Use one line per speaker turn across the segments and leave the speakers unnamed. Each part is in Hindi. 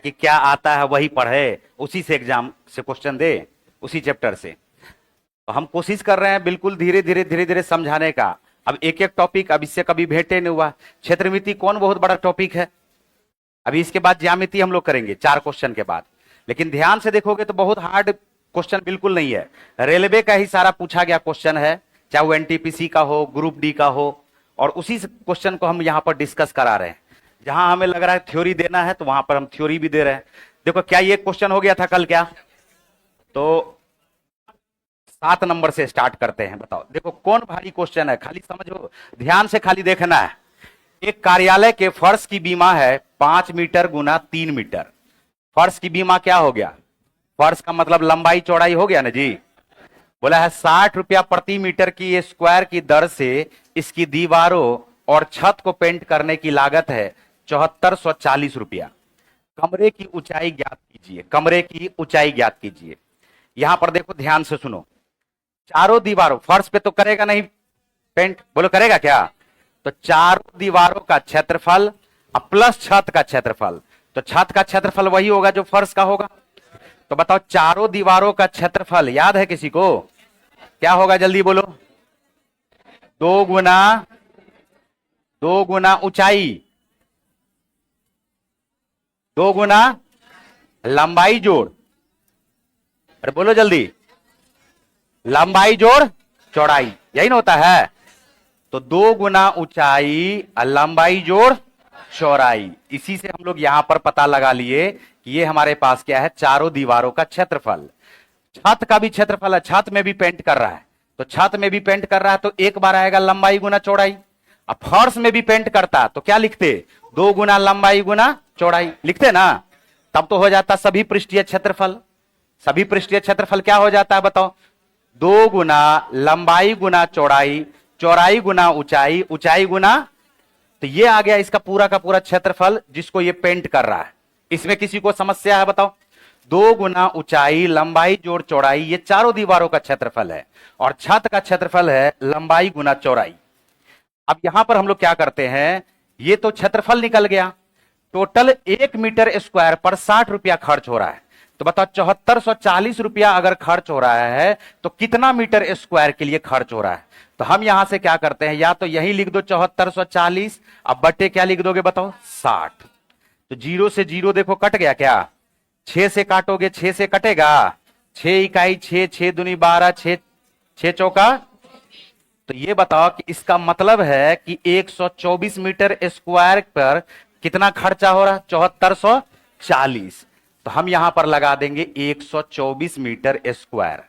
कि क्या आता है वही पढ़े, उसी से एग्जाम से क्वेश्चन दे, उसी चैप्टर से। तो हम कोशिश कर रहे हैं बिल्कुल धीरे धीरे समझाने का। अब एक एक टॉपिक, अब इससे कभी भेंटे नहीं हुआ। क्षेत्रमिति कौन बहुत बड़ा टॉपिक है। अभी इसके बाद ज्यामिति हम लोग करेंगे 4 क्वेश्चन के बाद। लेकिन ध्यान से देखोगे तो बहुत हार्ड क्वेश्चन बिल्कुल नहीं है। रेलवे का ही सारा पूछा गया क्वेश्चन है, चाहे वो एनटीपीसी का हो, ग्रुप डी का हो, और उसी क्वेश्चन को हम यहां पर डिस्कस करा रहे हैं। जहां हमें लग रहा है थ्योरी देना है, तो वहां पर हम थ्योरी भी दे रहे हैं। देखो क्या ये क्वेश्चन हो गया था कल क्या? तो 7 नंबर से स्टार्ट करते हैं। बताओ देखो कौन भारी क्वेश्चन है, खाली समझो, ध्यान से खाली देखना है। एक कार्यालय के फर्श की बीमा है 5 मीटर गुना 3 मीटर। फर्श की बीमा क्या हो गया? फर्श का मतलब लंबाई चौड़ाई हो गया ना जी। बोला है 60 रुपया प्रति मीटर की स्क्वायर की दर से इसकी दीवारों और छत को पेंट करने की लागत है 7440 रुपया। कमरे की ऊंचाई ज्ञात कीजिए, कमरे की ऊंचाई ज्ञात कीजिए। यहां पर देखो ध्यान से सुनो, चारों दीवारों, फर्श पे तो करेगा नहीं पेंट, बोलो करेगा क्या? तो चारों दीवारों का क्षेत्रफल प्लस छत का क्षेत्रफल, तो छत का क्षेत्रफल वही होगा जो फर्श का होगा। तो बताओ चारों दीवारों का क्षेत्रफल याद है किसी को? क्या होगा जल्दी बोलो? दो गुना, दो गुना ऊंचाई, दो गुना लंबाई जोड़, अरे बोलो जल्दी, लंबाई जोड़ चौड़ाई, यही ना होता है। तो 2 गुना ऊंचाई और लंबाई जोड़ चौड़ाई, इसी से हम लोग यहां पर पता लगा लिए कि ये हमारे पास क्या है, चारों दीवारों का क्षेत्रफल। छत का भी क्षेत्रफल है, छत में भी पेंट कर रहा है, तो छत में भी पेंट कर रहा है तो एक बार आएगा लंबाई गुना चौड़ाई। अब फर्श में भी पेंट करता तो क्या लिखते? 2 गुना लंबाई गुना चौड़ाई लिखते ना। तब तो हो जाता सभी पृष्ठीय क्षेत्रफल। सभी पृष्ठीय क्षेत्रफल क्या हो जाता है बताओ? 2 गुना लंबाई गुना चौड़ाई, चौड़ाई गुना ऊंचाई, ऊंचाई गुना, तो ये आ गया इसका पूरा का पूरा क्षेत्रफल जिसको ये पेंट कर रहा है। इसमें किसी को समस्या है बताओ? 2 गुना ऊंचाई लंबाई जोड़ चौड़ाई, ये चारों दीवारों का क्षेत्रफल है, और छत का क्षेत्रफल है लंबाई गुना चौड़ाई। अब यहां पर हम लोग क्या करते हैं, ये तो क्षेत्रफल निकल गया। टोटल 1 मीटर स्क्वायर पर 60 रुपया खर्च हो रहा है। तो बताओ 7440 रुपया अगर खर्च हो रहा है तो कितना मीटर स्क्वायर के लिए खर्च हो रहा है? तो हम यहां से क्या करते हैं, या तो यही लिख दो 7440, अब बट्टे क्या लिख दोगे बताओ? 60। तो 0 से 0 देखो कट गया क्या? 6 से काटोगे, 6 से कटेगा, 6 इकाई 6, 6 दूनी 12, 6 6 चौका। तो ये बताओ कि इसका मतलब है कि 124 मीटर स्क्वायर पर कितना खर्चा हो रहा है? 7440। तो हम यहां पर लगा देंगे 124 मीटर स्क्वायर।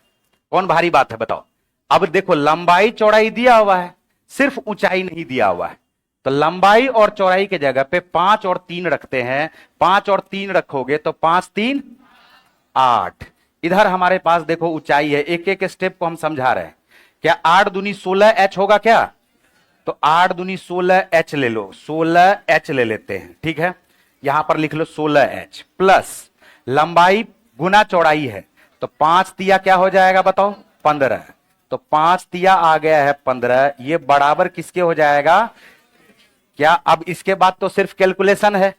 कौन भारी बात है बताओ? अब देखो लंबाई चौड़ाई दिया हुआ है, सिर्फ ऊंचाई नहीं दिया हुआ है। तो लंबाई और चौड़ाई के जगह पे 5 और 3 रखते हैं। 5 और 3 रखोगे तो 5 3 8। इधर हमारे पास देखो ऊंचाई है, एक एक स्टेप को हम समझा रहे हैं। क्या 8 दूनी 16 एच होगा क्या? तो 8 दूनी 16 एच ले लो, 16 एच ले लेते हैं, ठीक है। यहां पर लिख लो 16 एच प्लस लंबाई गुना चौड़ाई है, तो 5 तिया क्या हो जाएगा बताओ? 15। तो 5 तिया आ गया है 15, ये बराबर किसके हो जाएगा? क्या अब इसके बाद तो सिर्फ कैलकुलेशन है।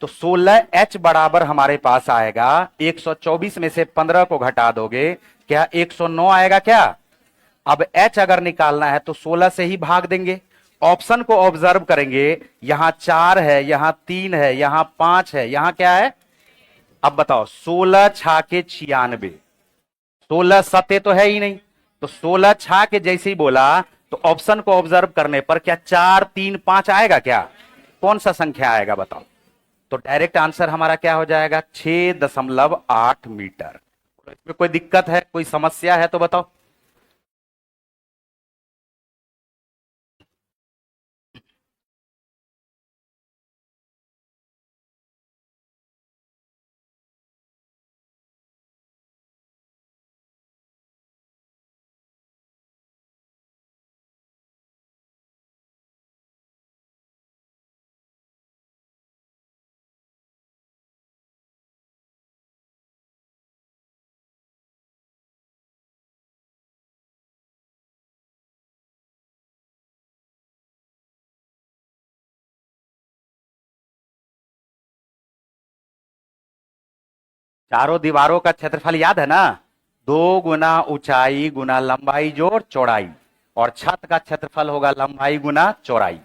तो 16 एच बराबर हमारे पास आएगा, 124 में से 15 को घटा दोगे, क्या 109 आएगा क्या? अब एच अगर निकालना है तो 16 से ही भाग देंगे। ऑप्शन को ऑब्जर्व करेंगे, यहां 4 है, यहां 3 है, यहां 5 है, यहां क्या है? अब बताओ 16 छाके 96, 16 सत्य तो है ही नहीं। तो 16 छा के जैसे ही बोला तो ऑप्शन को ऑब्जर्व करने पर क्या 4 3 5 आएगा क्या? कौन सा संख्या आएगा बताओ? तो डायरेक्ट आंसर हमारा क्या हो जाएगा? 6.8 मीटर। इसमें कोई दिक्कत है, कोई समस्या है तो बताओ। चारों दीवारों का क्षेत्रफल याद है ना, 2 गुना ऊंचाई गुना लंबाई जोड़ चौड़ाई, और छत का क्षेत्रफल होगा लंबाई गुना चौड़ाई।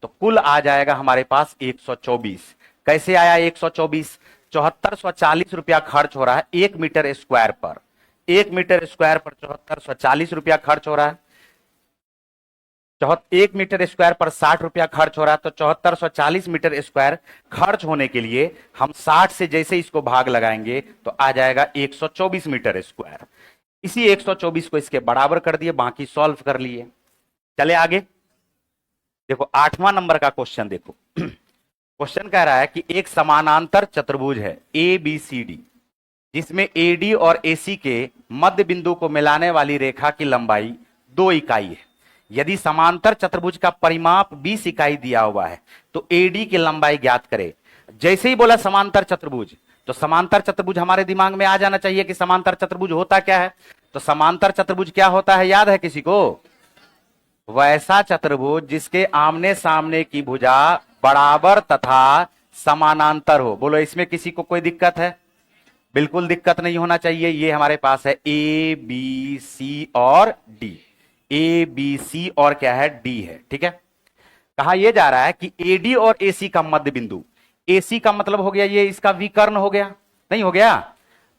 तो कुल आ जाएगा हमारे पास 124। कैसे आया 124? 7440 रुपया खर्च हो रहा है 1 मीटर स्क्वायर पर। 1 मीटर स्क्वायर पर 7440 रुपया खर्च हो रहा है। 1 मीटर स्क्वायर पर 60 रुपया खर्च हो रहा है, तो 7440 मीटर स्क्वायर खर्च होने के लिए हम 60 से जैसे इसको भाग लगाएंगे तो आ जाएगा 124 मीटर स्क्वायर। इसी 124 को इसके बराबर कर दिए, बाकी सॉल्व कर लिए। चले आगे। देखो 8वां नंबर का क्वेश्चन देखो। क्वेश्चन कह रहा है कि एक समानांतर चतुर्भुज है ए बी सी डी, जिसमें एडी और एसी के मध्य बिंदु को मिलाने वाली रेखा की लंबाई 2 इकाई है। यदि समांतर चतुर्भुज का परिमाप 20 इकाई दिया हुआ है तो एडी की लंबाई ज्ञात करे। जैसे ही बोला समांतर चतुर्भुज, तो समांतर चतुर्भुज हमारे दिमाग में आ जाना चाहिए कि समांतर चतुर्भुज होता क्या है। तो समांतर चतुर्भुज क्या होता है, याद है किसी को? वैसा चतुर्भुज जिसके आमने सामने की भुजा बराबर तथा समानांतर हो। बोलो इसमें किसी को कोई दिक्कत है? बिल्कुल दिक्कत नहीं होना चाहिए। ये हमारे पास है ए बी सी और डी। ए बी सी और क्या है, डी है। ठीक है। कहा यह जा रहा है कि एडी और एसी का मध्य बिंदु, एसी का मतलब हो गया ये इसका विकर्ण हो गया, नहीं हो गया?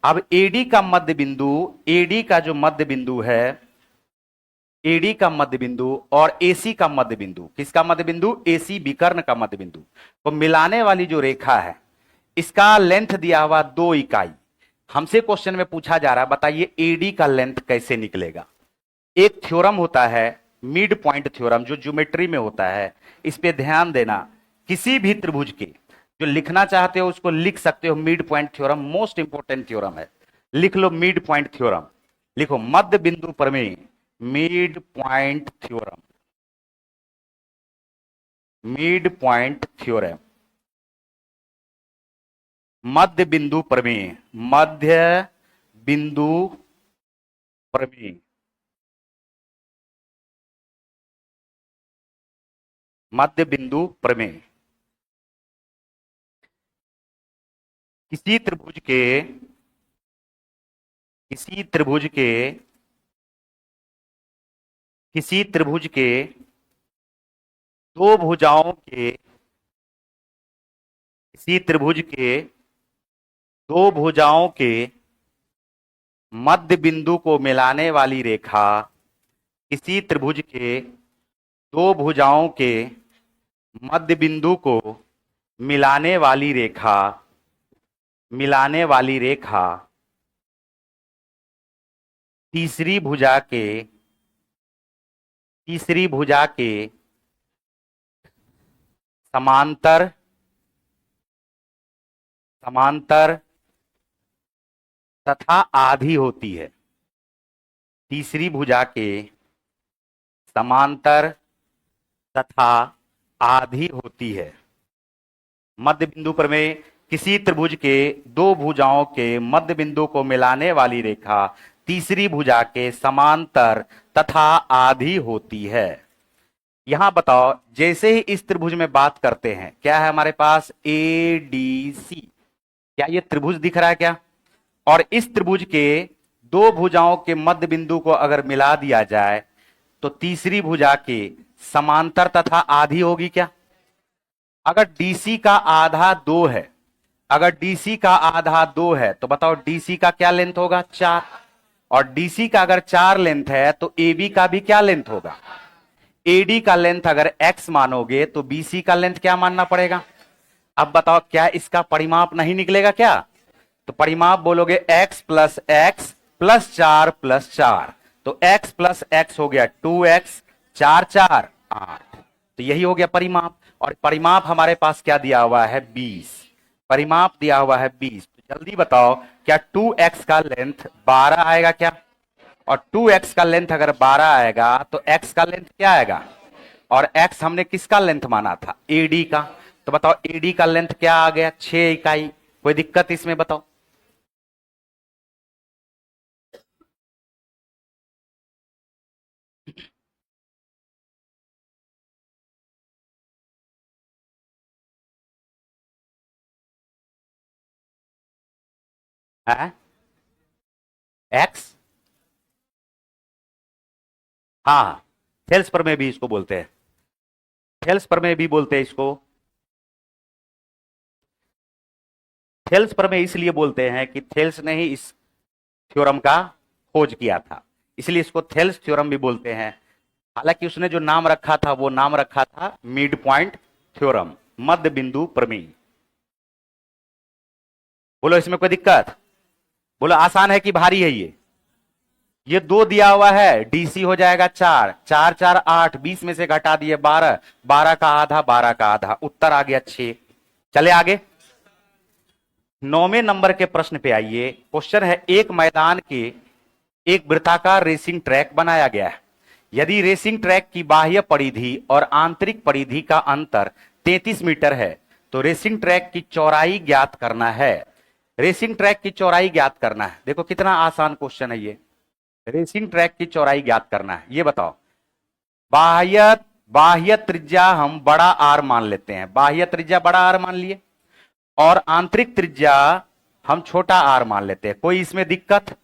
अब एडी का मध्य बिंदु, एडी का जो मध्य बिंदु है, एडी का मध्य बिंदु और एसी का मध्य बिंदु, किसका मध्य बिंदु? एसी विकर्ण का मध्य बिंदु को मिलाने वाली जो रेखा है, इसका लेंथ दिया हुआ 2 इकाई। हमसे क्वेश्चन में पूछा जा रहा है बताइए एडी का लेंथ कैसे निकलेगा। एक थ्योरम होता है मिड पॉइंट थ्योरम, जो ज्योमेट्री में होता है, इस पे ध्यान देना। किसी भी त्रिभुज के जो लिखना चाहते हो उसको लिख सकते हो। Mid point theorem most important theorem है, लिख लो मिड पॉइंट थ्योरम। लिखो मध्य बिंदु प्रमेय, mid point theorem, mid point theorem, मध्य बिंदु प्रमेय, मध्य बिंदु प्रमेय, मध्य बिंदु प्रमेय। किसी त्रिभुज के, किसी त्रिभुज के, किसी त्रिभुज के दो भुजाओं के, किसी त्रिभुज के दो भुजाओं के मध्य बिंदु को मिलाने वाली रेखा, किसी त्रिभुज के दो भुजाओं के मध्य बिंदु को मिलाने वाली रेखा, मिलाने वाली रेखा तीसरी भुजा के, तीसरी भुजा के समांतर, समांतर तथा आधी होती है। तीसरी भुजा के समांतर तथा आधी होती है। मध्य बिंदु प्रमेय, किसी त्रिभुज के दो भुजाओं के मध्य बिंदु को मिलाने वाली रेखा तीसरी भुजा के समांतर तथा आधी होती है। यहां बताओ, जैसे ही इस त्रिभुज में बात करते हैं, क्या है हमारे पास? A D C. क्या ये त्रिभुज दिख रहा है क्या? और इस त्रिभुज के दो भुजाओं के मध्य बिंदु को अगर मिला दिया जाए तो तीसरी भुजा के समांतर तथा आधी होगी क्या? अगर डीसी का आधा 2 है, अगर डीसी का आधा 2 है तो बताओ डीसी का क्या लेंथ होगा? 4। और डीसी का अगर 4 लेंथ है तो एबी का भी क्या लेंथ होगा? एडी का लेंथ अगर x मानोगे तो बीसी का लेंथ क्या मानना पड़ेगा? अब बताओ क्या इसका परिमाप नहीं निकलेगा क्या? तो परिमाप बोलोगे x plus x plus 4 plus 4, तो x प्लस एक्स हो गया 2x, 4 4 8। तो यही हो गया परिमाप। और परिमाप हमारे पास क्या दिया हुआ है? 20। परिमाप दिया हुआ है 20। तो जल्दी बताओ क्या 2x का लेंथ 12 आएगा क्या? और 2x का लेंथ अगर 12 आएगा तो x का लेंथ क्या आएगा? और x हमने किसका लेंथ माना था? एडी का। तो बताओ एडी का लेंथ क्या आ गया? 6 इकाई। कोई दिक्कत इसमें बताओ? है एक्स, हाँ, थेल्स प्रमेय भी इसको बोलते हैं, थेल्स प्रमेय भी बोलते हैं इसको। थेल्स प्रमेय इसलिए बोलते हैं कि थेल्स ने ही इस थ्योरम का खोज किया था, इसलिए इसको थेल्स थ्योरम भी बोलते हैं। हालांकि उसने जो नाम रखा था वो नाम रखा था मिड पॉइंट थ्योरम, मध्य बिंदु प्रमेय। बोलो इसमें कोई दिक्कत? बोलो आसान है कि भारी है ये दो दिया हुआ है, डीसी हो जाएगा 4, 4 4 8, 20 में से घटा दिए 12, 12 का आधा, 12 का आधा, उत्तर आ गया 6। चले आगे, 9वें नंबर के प्रश्न पे आइए। क्वेश्चन है, एक मैदान के एक वृत्ताकार रेसिंग ट्रैक बनाया गया है। यदि रेसिंग ट्रैक की बाह्य परिधि और आंतरिक परिधि का अंतर 33 मीटर है तो रेसिंग ट्रैक की चौड़ाई ज्ञात करना है। रेसिंग ट्रैक की चौड़ाई ज्ञात करना है। देखो कितना आसान क्वेश्चन है ये, रेसिंग ट्रैक की चौड़ाई ज्ञात करना है। ये बताओ, बाह्य बाह्य त्रिज्या हम बड़ा आर मान लेते हैं, बाह्य त्रिज्या बड़ा आर मान लिए, और आंतरिक त्रिज्या हम छोटा आर मान लेते हैं। कोई इसमें दिक्कत?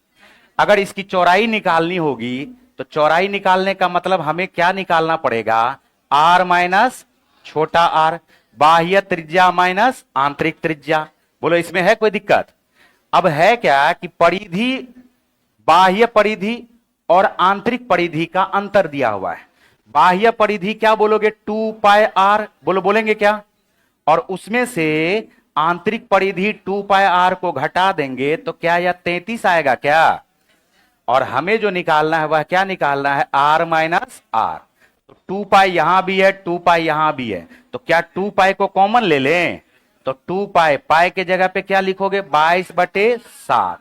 अगर इसकी चौड़ाई निकालनी होगी तो चौड़ाई निकालने का मतलब हमें क्या निकालना पड़ेगा, आर माइनस छोटा आर, बाह्य त्रिज्या माइनस आंतरिक त्रिज्या। बोलो इसमें है कोई दिक्कत? अब है क्या कि परिधि, बाह्य परिधि और आंतरिक परिधि का अंतर दिया हुआ है। बाह्य परिधि क्या बोलोगे, 2 पाई आर, बोलो बोलेंगे क्या? और उसमें से आंतरिक परिधि 2 पाई आर को घटा देंगे तो क्या यह 33 आएगा क्या? और हमें जो निकालना है वह क्या निकालना है, आर माइनस आर। तो 2 पाई यहां भी है, 2 पाई यहां भी है, तो क्या 2 पाई को कॉमन ले लें? तो 2 पाई, पाई के जगह पे क्या लिखोगे, 22/7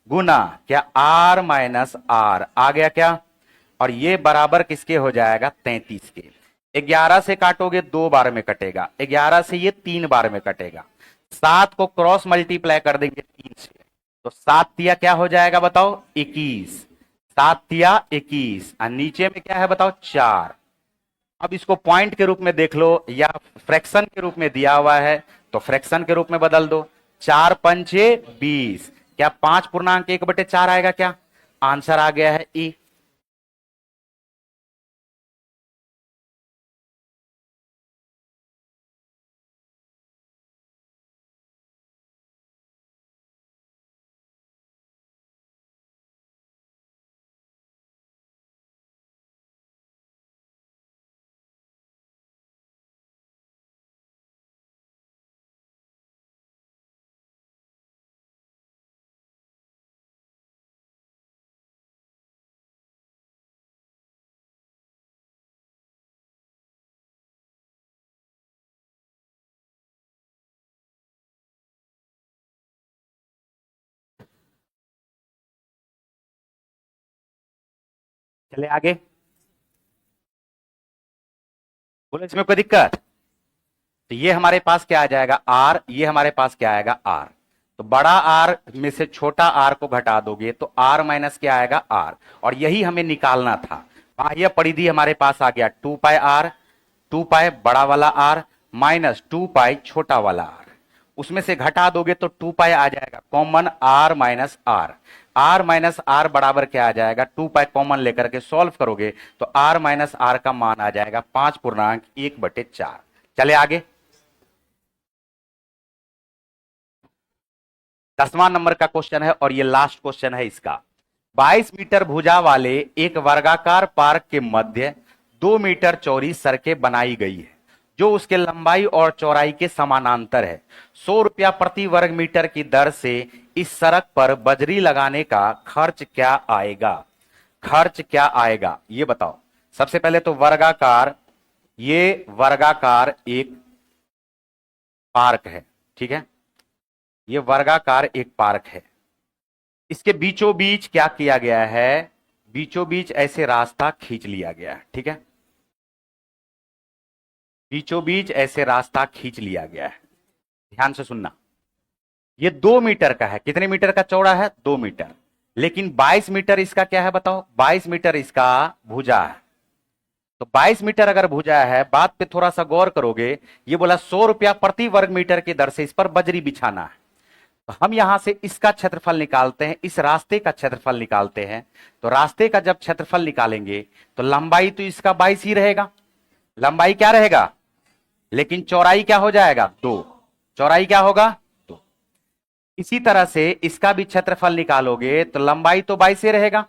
गुना क्या, आर माइनस आर आ गया क्या? और ये बराबर किसके हो जाएगा, 33 के। 11 से काटोगे 2 बार में कटेगा, 11 से ये 3 बार में कटेगा, 7 को क्रॉस मल्टीप्लाई कर देंगे 3 से, तो 7 तिया क्या हो जाएगा बताओ, 21, 7 तिया 21, और नीचे में क्या है बताओ, 4। अब इसको पॉइंट के रूप में देख लो या फ्रैक्शन के रूप में दिया हुआ है तो फ्रैक्शन के रूप में बदल दो, 4 पंचे 20, क्या 5.1/4 आएगा क्या? आंसर आ गया है ई। चले आगे, बोलो इसमें कोई दिक्कत? तो ये हमारे पास क्या आ जाएगा, आर, ये हमारे पास क्या आएगा, आर। तो बड़ा आर में से छोटा आर को घटा दोगे तो आर माइनस क्या आएगा, आर। और यही हमें निकालना था। बाह्य परिधि हमारे पास आ गया 2 पाई आर, 2 पाई बड़ा वाला आर माइनस 2 पाई छोटा वाला आर, उसमें से घटा दोगे तो 2 पाई आ जाएगा common, R minus R. R minus R बराबर क्या आ जाएगा, 2 पाई कॉमन लेकर के सॉल्व करोगे तो आर माइनस आर का मान आ जाएगा 5.1/4। चले आगे, 10वां नंबर का क्वेश्चन है और ये लास्ट क्वेश्चन है इसका। 22 मीटर भुजा वाले एक वर्गाकार पार्क के मध्य 2 मीटर चौड़ी सड़कें बनाई गई है जो उसके लंबाई और चौड़ाई के समानांतर है। 100 रुपया प्रति वर्ग मीटर की दर से इस सड़क पर बजरी लगाने का खर्च क्या आएगा? खर्च क्या आएगा ये बताओ। सबसे पहले तो वर्गाकार, ये वर्गाकार एक पार्क है, ठीक है, ये वर्गाकार एक पार्क है। इसके बीचों बीच क्या किया गया है, बीचों बीच ऐसे रास्ता खींच लिया गया है, ठीक है, बीचों बीच ऐसे रास्ता खींच लिया गया है। ध्यान से सुनना, ये 2 मीटर का है, कितने मीटर का चौड़ा है, 2 मीटर, लेकिन 22 मीटर इसका क्या है बताओ, 22 मीटर इसका भुजा है। तो 22 मीटर अगर भुजा है, बात पे थोड़ा सा गौर करोगे, ये बोला 100 रुपया प्रति वर्ग मीटर की दर से इस पर बजरी बिछाना है। तो हम यहां से इसका क्षेत्रफल निकालते हैं, इस रास्ते का क्षेत्रफल निकालते हैं। तो रास्ते का जब क्षेत्रफल निकालेंगे तो लंबाई तो इसका 22 ही रहेगा, लंबाई क्या रहेगा, लेकिन चौड़ाई क्या हो जाएगा 2, चौड़ाई क्या होगा 2। इसी तरह से इसका भी क्षेत्रफल निकालोगे तो लंबाई तो 22 ही रहेगा,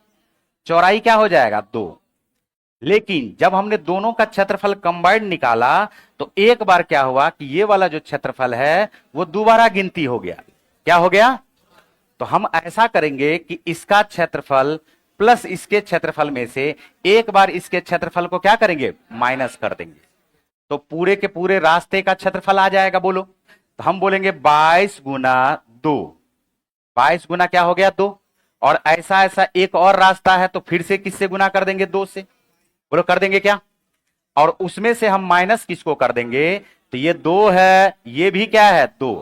चौड़ाई क्या हो जाएगा 2। लेकिन जब हमने दोनों का क्षेत्रफल कंबाइंड निकाला तो एक बार क्या हुआ कि ये वाला जो क्षेत्रफल है वो दोबारा गिनती हो गया, क्या हो गया। तो हम ऐसा करेंगे कि इसका क्षेत्रफल प्लस इसके क्षेत्रफल में से एक बार इसके क्षेत्रफल को क्या करेंगे, माइनस कर देंगे, तो पूरे के पूरे रास्ते का क्षेत्रफल आ जाएगा। बोलो, तो हम बोलेंगे 22 गुना 2, 22 गुना क्या हो गया 2। और ऐसा ऐसा एक और रास्ता है तो फिर से किससे गुना कर देंगे, 2 से। बोलो कर देंगे क्या, और उसमें से हम माइनस किसको कर देंगे, तो ये 2 है, ये भी क्या है 2,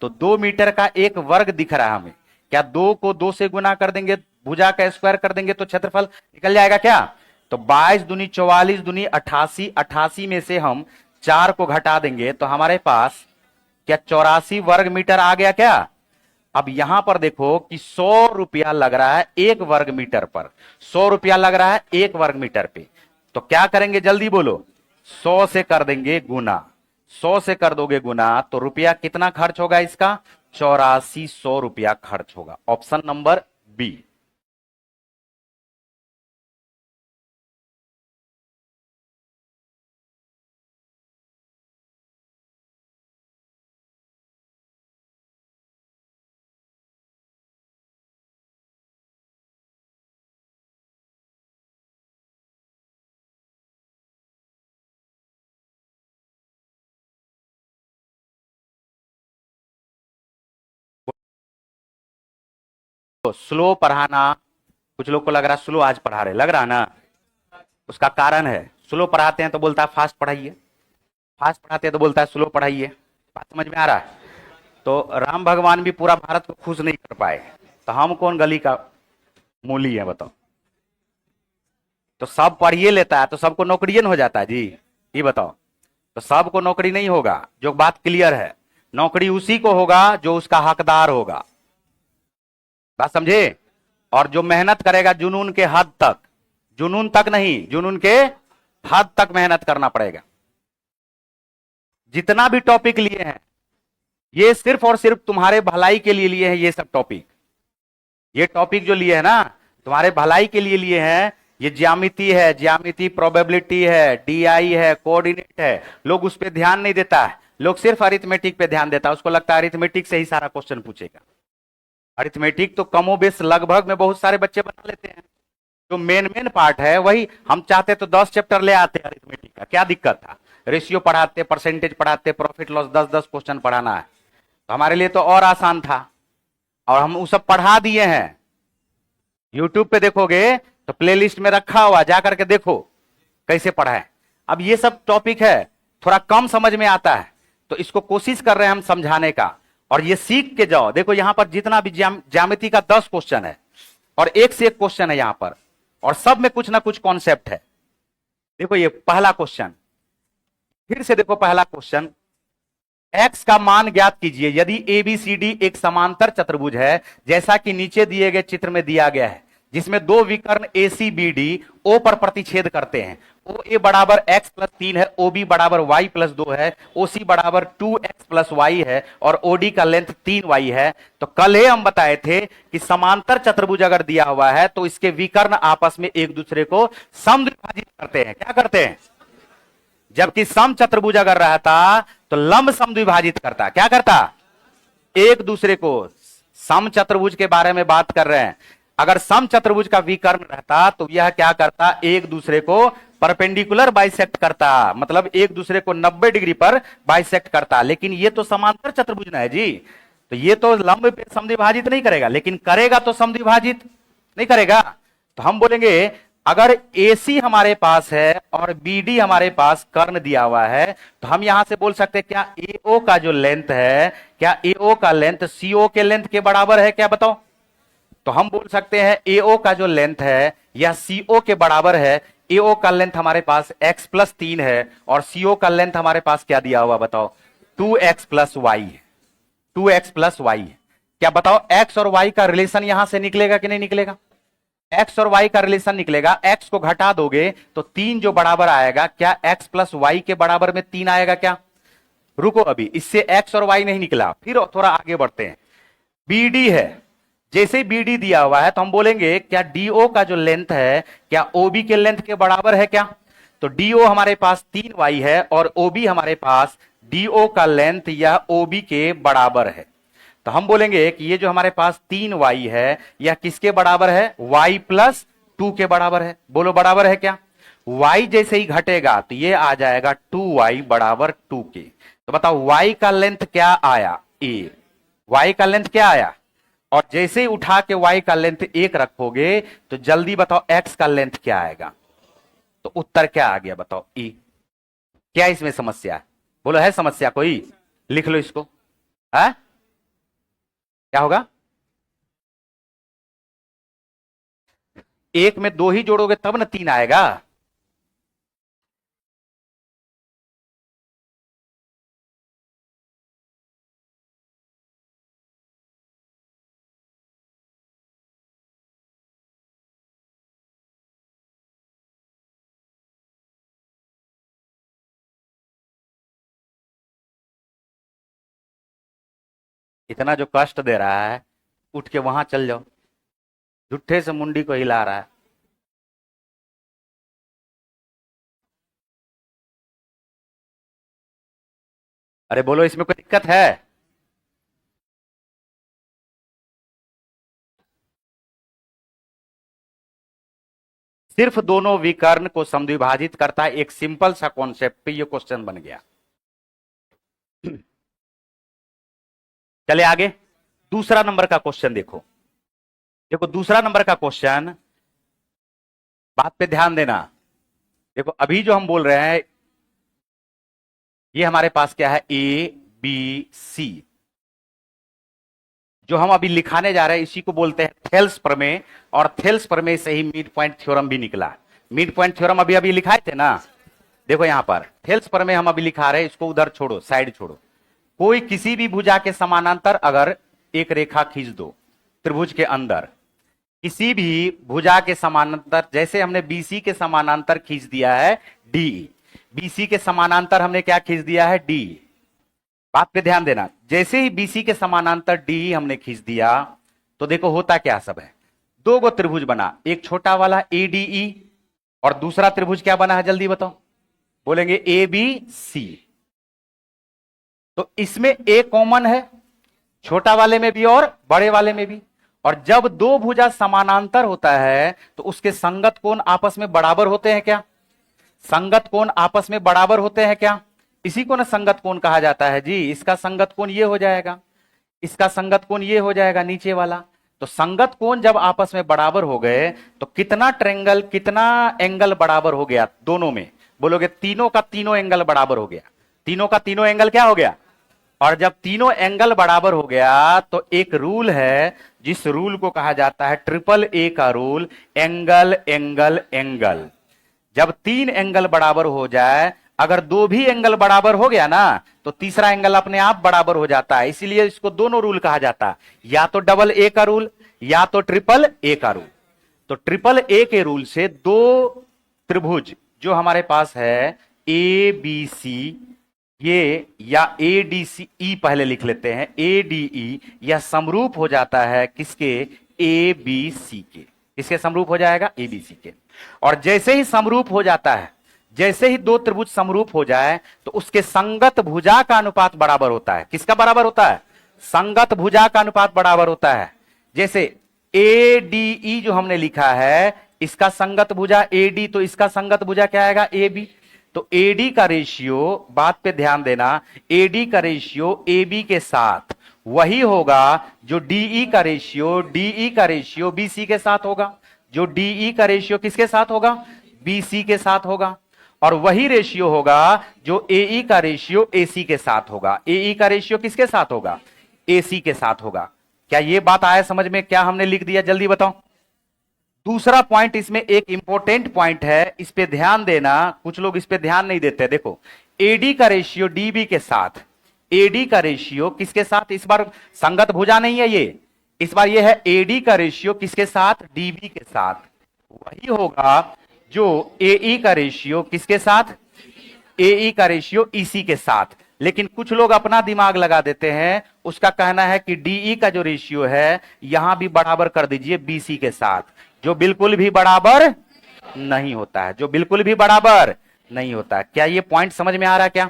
तो 2 मीटर का एक वर्ग दिख रहा है हमें। क्या 2 को 2 से गुना कर देंगे, भुजा का स्क्वायर कर देंगे तो क्षेत्रफल निकल जाएगा क्या। तो 22 दूनी 44 दूनी 88, 88 में से हम 4 को घटा देंगे तो हमारे पास क्या 84 वर्ग मीटर आ गया क्या। अब यहां पर देखो कि 100 रुपया लग रहा है 1 वर्ग मीटर पर, 100 रुपया लग रहा है 1 वर्ग मीटर पे। तो क्या करेंगे जल्दी बोलो, 100 से कर देंगे गुना, 100 से कर दोगे गुना तो रुपया कितना खर्च होगा इसका, 8400 रुपया खर्च होगा। Option number B. तो स्लो पढ़ाना, कुछ लोग को लग रहा है स्लो आज पढ़ा रहे, लग रहा ना, उसका कारण है स्लो पढ़ाते हैं तो बोलता है फास्ट पढ़ाइए, फास्ट पढ़ाते हैं तो बोलता है स्लो पढ़ाइए। बात समझ में आ रहा है। तो राम भगवान भी पूरा भारत को खुश नहीं कर पाए, तो हम कौन गली का मूली है बताओ। तो सब पढ़िए लेता है तो सबको नौकरियन हो जाता है जी, ये बताओ। तो सबको नौकरी नहीं होगा, जो बात क्लियर है, नौकरी उसी को होगा जो उसका हकदार होगा, बात समझे। और जो मेहनत करेगा जुनून के हद तक, जुनून तक नहीं, जुनून के हद तक मेहनत करना पड़ेगा। जितना भी टॉपिक लिए हैं ये सिर्फ और सिर्फ तुम्हारे भलाई के लिए लिए हैं, ये सब टॉपिक, ये टॉपिक जो लिए हैं ना तुम्हारे भलाई के लिए लिए हैं। ये ज्यामिति है, ज्यामिति प्रोबेबिलिटी है, डीआई है, कोऑर्डिनेट है, लोग उस पर ध्यान नहीं देता है, लोग सिर्फ अरिथमेटिक पे ध्यान देता है, उसको लगता है अरिथमेटिक से ही सारा क्वेश्चन पूछेगा। अरिथमेटिक तो कमो बेस लगभग में बहुत सारे बच्चे बना लेते हैं, जो मेन मेन पार्ट है वही हम चाहते तो 10 चैप्टर ले आते हैं अरिथमेटिक का, क्या दिक्कत था। रेशियो पढ़ाते, परसेंटेज पढ़ाते, प्रॉफिट लॉस 10-10 क्वेश्चन पढ़ाना है तो हमारे लिए तो और आसान था, और हम वो सब पढ़ा दिए हैं। यूट्यूब पे देखोगे तो प्लेलिस्ट में रखा हुआ, जाकर के देखो कैसे पढ़ाए। अब ये सब टॉपिक है थोड़ा कम समझ में आता है तो इसको कोशिश कर रहे हैं हम समझाने का, और ये सीख के जाओ। देखो यहां पर जितना भी ज्यामिति का 10 क्वेश्चन है और एक से एक क्वेश्चन है यहां पर, और सब में कुछ ना कुछ कॉन्सेप्ट है। देखो ये पहला क्वेश्चन, फिर से देखो पहला क्वेश्चन, x का मान ज्ञात कीजिए यदि ABCD एक समांतर चतुर्भुज है जैसा कि नीचे दिए गए चित्र में दिया गया है, जिसमें दो विकर्ण ACBD O पर प्रतिच्छेद करते हैं। OA बराबर x प्लस 3 है, OB बराबर y प्लस 2 है, OC बराबर 2x प्लस y है, और OD का लेंथ 3y है। तो कल ही हम बताए थे कि समांतर चतुर्भुज अगर दिया हुआ है तो इसके विकर्ण आपस में एक दूसरे को समद्विभाजित करते हैं। क्या करते हैं, जबकि सम चतुर्भुज अगर रहता तो लंब समद्विभाजित करता। क्या करता, एक दूसरे को, सम चतुर्भुज के बारे में बात कर रहे हैं, अगर सम चतुर्भुज का विकर्ण रहता तो यह क्या करता, एक दूसरे को परपेंडिकुलर बाइसेक्ट करता, मतलब एक दूसरे को 90 डिग्री पर बाइसेक्ट करता। लेकिन ये तो समांतर चतुर्भुज ना है जी, तो ये तो लंब पे समद्विभाजित नहीं करेगा, लेकिन करेगा तो समद्विभाजित नहीं करेगा। तो हम बोलेंगे अगर AC हमारे पास है और BD हमारे पास कर्ण दिया हुआ है तो हम यहां से बोल सकते हैं क्या AO का जो लेंथ है, क्या AO का लेंथ CO के लेंथ के बराबर है, क्या बताओ। तो हम बोल सकते हैं AO का जो लेंथ है यह CO के बराबर है। AO का लेंथ हमारे पास x प्लस 3 है और CO का लेंथ हमारे पास क्या दिया हुआ बताओ, 2x प्लस वाई है, 2x प्लस वाई है। क्या बताओ, एक्स और वाई का रिलेशन यहां से निकलेगा कि नहीं निकलेगा? एक्स और वाई का रिलेशन निकलेगा। एक्स को घटा दोगे तो 3 जो बराबर आएगा, क्या एक्स प्लस वाई के बराबर में 3 आएगा क्या? रुको, अभी इससे एक्स और वाई नहीं निकला, फिर थोड़ा आगे बढ़ते हैं। बीडी है, जैसे बीडी दिया हुआ है तो हम बोलेंगे क्या डीओ का जो लेंथ है क्या ओबी के लेंथ के बराबर है क्या? तो डीओ हमारे पास 3y है और ओबी हमारे पास डीओ का लेंथ या ओबी के बराबर है। तो हम बोलेंगे कि ये जो हमारे पास 3y है यह किसके बराबर है? y प्लस 2 के बराबर है। बोलो बराबर है क्या? y जैसे ही घटेगा तो ये आ जाएगा 2y बराबर 2 के। तो बताओ y का लेंथ क्या आया? a। y का लेंथ क्या आया? और जैसे ही उठा के y का लेंथ 1 रखोगे तो जल्दी बताओ x का लेंथ क्या आएगा? तो उत्तर क्या आ गया बताओ? e। क्या इसमें समस्या है? बोलो, है समस्या कोई? लिख लो इसको। है क्या होगा? एक में 2 ही जोड़ोगे तब ना 3 आएगा। इतना जो कष्ट दे रहा है, उठ के वहां चल जाओ, झूठे से मुंडी को हिला रहा है। अरे बोलो, इसमें कोई दिक्कत है? सिर्फ दोनों विकर्ण को समद्विभाजित करता है, एक सिंपल सा कॉन्सेप्ट पे ये क्वेश्चन बन गया। चले आगे, दूसरा नंबर का क्वेश्चन देखो। देखो दूसरा नंबर का क्वेश्चन, बात पे ध्यान देना। देखो अभी जो हम बोल रहे हैं ये हमारे पास क्या है? A B C. जो हम अभी लिखाने जा रहे हैं इसी को बोलते हैं थेल्स प्रमेय, और थेल्स प्रमेय से ही मिड पॉइंट थ्योरम भी निकला। मिड पॉइंट थ्योरम अभी अभी लिखाए थे ना। देखो यहां पर थेल्स प्रमेय हम अभी लिखा रहे हैं, इसको उधर छोड़ो, साइड छोड़ो। कोई किसी भी भुजा के समानांतर अगर एक रेखा खींच दो, त्रिभुज के अंदर किसी भी भुजा के समानांतर, जैसे हमने बीसी के समानांतर खींच दिया है डी, बीसी के समानांतर हमने क्या खींच दिया है? डी। बात पे ध्यान देना, जैसे ही बीसी के समानांतर डी हमने खींच दिया तो देखो होता क्या सब है। दो गो त्रिभुज बना, एक छोटा वाला एडीई और दूसरा त्रिभुज क्या बना है जल्दी बताओ? बोलेंगे ए बी सी। तो इसमें ए कॉमन है, छोटा वाले में भी और बड़े वाले में भी। और जब दो भुजा समानांतर होता है तो उसके संगत कोण आपस में बराबर होते हैं क्या? संगत कोण आपस में बराबर होते हैं क्या? इसी को ना संगत कोण कहा जाता है जी। इसका संगत कोण ये हो जाएगा, इसका संगत कोण ये हो जाएगा नीचे वाला। तो संगत कोण जब आपस में बराबर हो गए तो कितना ट्रेंगल, कितना एंगल बराबर हो गया दोनों में? बोलोगे तीनों का तीनों एंगल बराबर हो गया। तीनों का तीनों एंगल क्या हो गया? और जब तीनों एंगल बराबर हो गया तो एक रूल है, जिस रूल को कहा जाता है ट्रिपल ए का रूल, एंगल एंगल एंगल। जब 3 एंगल बराबर हो जाए, अगर 2 भी एंगल बराबर हो गया ना तो तीसरा एंगल अपने आप बराबर हो जाता है। इसीलिए इसको दोनों रूल कहा जाता है, या तो डबल ए का रूल या तो ट्रिपल ए का रूल। तो ट्रिपल ए के रूल से दो त्रिभुज जो हमारे पास है ए बी सी, ये या ए डी सी, ई पहले लिख लेते हैं, ए डी ई, यह समरूप हो जाता है किसके? ए बी सी के। किसके समरूप हो जाएगा? ए बी सी के। और जैसे ही समरूप हो जाता है, जैसे ही दो त्रिभुज समरूप हो जाए तो उसके संगत भुजा का अनुपात बराबर होता है। किसका बराबर होता है? संगत भुजा का अनुपात बराबर होता है। जैसे ए डी ई जो हमने लिखा है, इसका संगत भुजा ए डी, तो इसका संगत भुजा क्या आएगा? A B. तो एडी का रेशियो, बात पे ध्यान देना, एडी का रेशियो एबी के साथ वही होगा जो डीई का रेशियो, डीई का रेशियो बीसी के साथ होगा। जो डीई का रेशियो किसके साथ होगा? बीसी के साथ होगा। और वही रेशियो होगा जो एई का रेशियो एसी के साथ होगा। एई का रेशियो किसके साथ होगा? एसी के साथ होगा। क्या ये बात आया समझ में? क्या हमने लिख दिया जल्दी बताओ। दूसरा पॉइंट इसमें एक इंपॉर्टेंट पॉइंट है, इस पे ध्यान देना। कुछ लोग इस पे ध्यान नहीं देते। देखो एडी का रेशियो डीबी के साथ, एडी का रेशियो किसके साथ, इस बार संगत भुजा नहीं है ये, इस बार ये है एडी का रेशियो किसके साथ, डीबी के साथ। वही होगा जो एई का रेशियो किसके साथ, एई का रेशियो ईसी के साथ। लेकिन कुछ लोग अपना दिमाग लगा देते हैं, उसका कहना है कि डीई का जो रेशियो है यहां भी बराबर कर दीजिए बीसी के साथ, जो बिल्कुल भी बराबर नहीं होता है, जो बिल्कुल भी बराबर नहीं होता है। क्या ये पॉइंट समझ में आ रहा है क्या?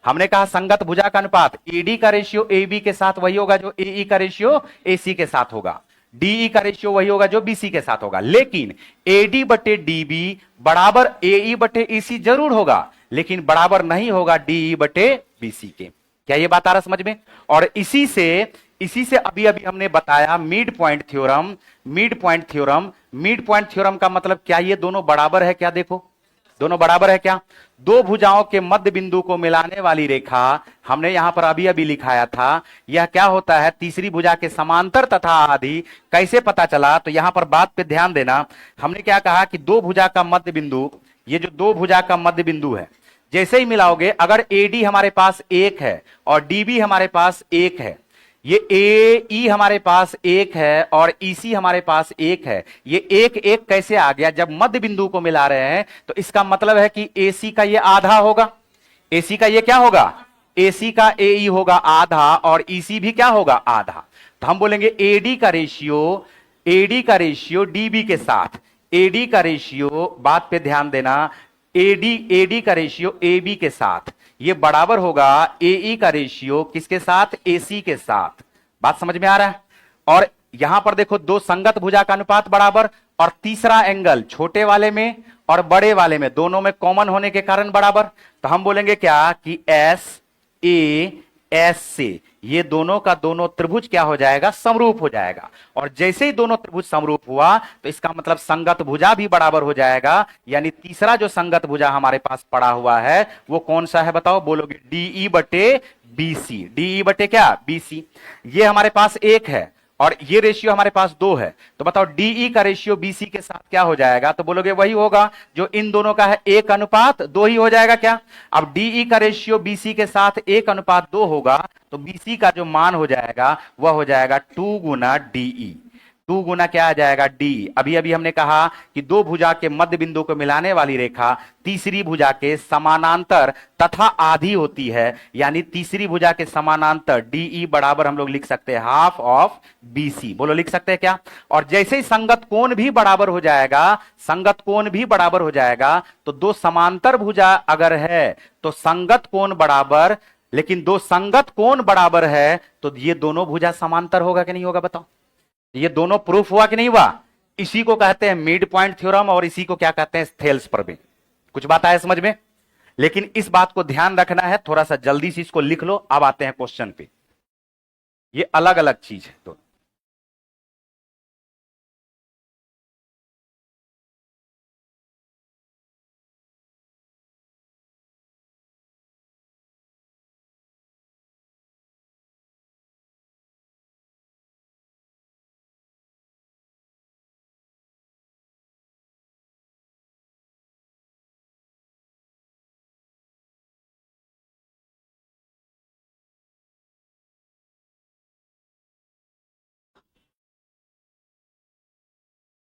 हमने कहा संगत भुजा का अनुपात एडी का रेशियो एबी के साथ वही होगा जो एई का रेशियो एसी के साथ होगा, डीई का रेशियो वही होगा जो बीसी के साथ होगा। लेकिन एडी बटे डीबी बराबर एई बटे ईसी जरूर होगा, लेकिन बराबर नहीं होगा डीई बटे बीसी के। क्या ये बात आ रहा समझ में? और इसी से अभी अभी हमने बताया mid point theorem. Mid point theorem, mid point theorem का मतलब क्या ये दोनों बराबर है क्या? देखो दोनों बराबर है क्या? दो भुजाओं के मध्य बिंदु को मिलाने वाली रेखा हमने यहां पर अभी अभी लिखाया था, यह क्या होता है, तीसरी भुजा के समांतर तथा आधी। कैसे पता चला? तो यहां पर बात पे ध्यान देना। हमने क्या कहा कि दो भुजा का मध्य बिंदु, ये जो दो भुजा का मध्य बिंदु है, जैसे ही मिलाओगे, अगर एडी हमारे पास एक है और डीबी हमारे पास एक है, ये ए ई हमारे पास एक है और ईसी हमारे पास एक है, ये एक एक कैसे आ गया? जब मध्य बिंदु को मिला रहे हैं तो इसका मतलब है कि एसी का ये आधा होगा, एसी का ये क्या होगा, एसी का एई होगा आधा और ईसी भी क्या होगा, आधा। तो हम बोलेंगे एडी का रेशियो, एडी का रेशियो डीबी के साथ, एडी का रेशियो, बात पे ध्यान देना, एडी का रेशियो एबी के साथ ये बराबर होगा एई का रेशियो किसके साथ, एसी के साथ। बात समझ में आ रहा है? और यहां पर देखो दो संगत भुजा का अनुपात बराबर, और तीसरा एंगल छोटे वाले में और बड़े वाले में दोनों में कॉमन होने के कारण बराबर। तो हम बोलेंगे क्या कि एस ए एस से ये दोनों का दोनों त्रिभुज क्या हो जाएगा, समरूप हो जाएगा। और जैसे ही दोनों त्रिभुज समरूप हुआ तो इसका मतलब संगत भुजा भी बराबर हो जाएगा। यानी तीसरा जो संगत भुजा हमारे पास पड़ा हुआ है वो कौन सा है बताओ? बोलोगे डीई बटे बीसी, डीई बटे क्या, बीसी। ये हमारे पास एक है और ये रेशियो हमारे पास दो है, तो बताओ डीई का रेशियो बीसी के साथ क्या हो जाएगा? तो बोलोगे वही होगा जो इन दोनों का है, एक अनुपात दो ही हो जाएगा क्या? अब डीई का रेशियो बीसी के साथ एक अनुपात दो होगा, तो बीसी का जो मान हो जाएगा वह हो जाएगा 2 गुना डीई। 2 गुना क्या आ जाएगा, डी। अभी अभी हमने कहा कि दो भुजा के मध्य बिंदु को मिलाने वाली रेखा तीसरी भुजा के समानांतर तथा आधी होती है, यानी तीसरी भुजा के समानांतर डीई बराबर हम लोग लिख सकते हैं हाफ ऑफ बीसी। बोलो लिख सकते हैं क्या? और जैसे ही संगत कोण भी बराबर हो जाएगा, संगत कोण भी बराबर हो जाएगा, तो दो समांतर भुजा अगर है तो संगत कोण बराबर, लेकिन दो संगत कोण बराबर है तो ये दोनों भुजा समांतर होगा कि नहीं होगा बताओ? ये दोनों प्रूफ हुआ कि नहीं हुआ? इसी को कहते हैं मिड पॉइंट थ्योरम और इसी को क्या कहते हैं, थेल्स प्रमेय। कुछ बात आया समझ में? लेकिन इस बात को ध्यान रखना है, थोड़ा सा जल्दी से इसको लिख लो। अब आते हैं क्वेश्चन पे। ये अलग अलग चीज है दोनों।